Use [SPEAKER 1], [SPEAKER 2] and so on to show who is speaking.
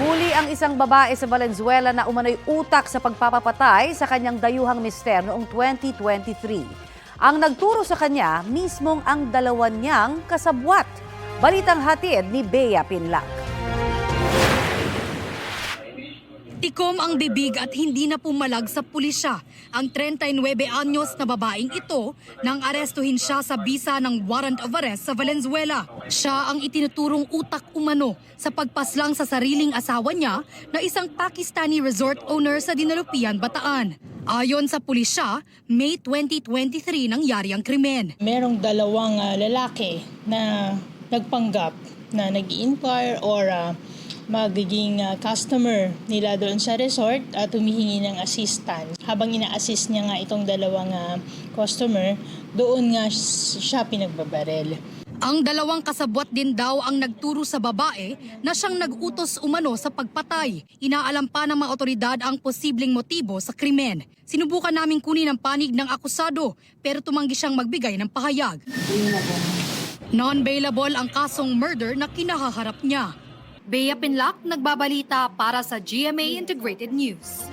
[SPEAKER 1] Huli ang isang babae sa Valenzuela na umano'y utak sa pagpapapatay sa kanyang dayuhang mister noong 2023. Ang nagturo sa kanya mismong ang dalawa niyang kasabwat. Balitang hatid ni Bea Pinlac.
[SPEAKER 2] Tikom ang bibig at hindi na pumalag sa pulisya ang 39 anyos na babaeng ito nang arestuhin siya sa bisa ng warrant of arrest sa Valenzuela. Siya ang itinuturong utak umano sa pagpaslang sa sariling asawa niya na isang Pakistani resort owner sa Dinalupian, Bataan. Ayon sa pulisya, May 2023 nangyari ang krimen.
[SPEAKER 3] Merong dalawang lalaki na nagpanggap na nag-inquire or magiging customer nila doon sa resort at humihingi ng assistance. Habang ina-assist niya nga itong dalawang customer, doon nga siya pinagbabarel.
[SPEAKER 2] Ang dalawang kasabwat din daw ang nagturo sa babae na siyang nag-utos umano sa pagpatay. Inaalam pa ng mga otoridad ang posibleng motibo sa krimen. Sinubukan naming kunin ang panig ng akusado pero tumanggi siyang magbigay ng pahayag. Non-bailable ang kasong murder na kinahaharap niya. Bea Pinlac, nagbabalita para sa GMA Integrated News.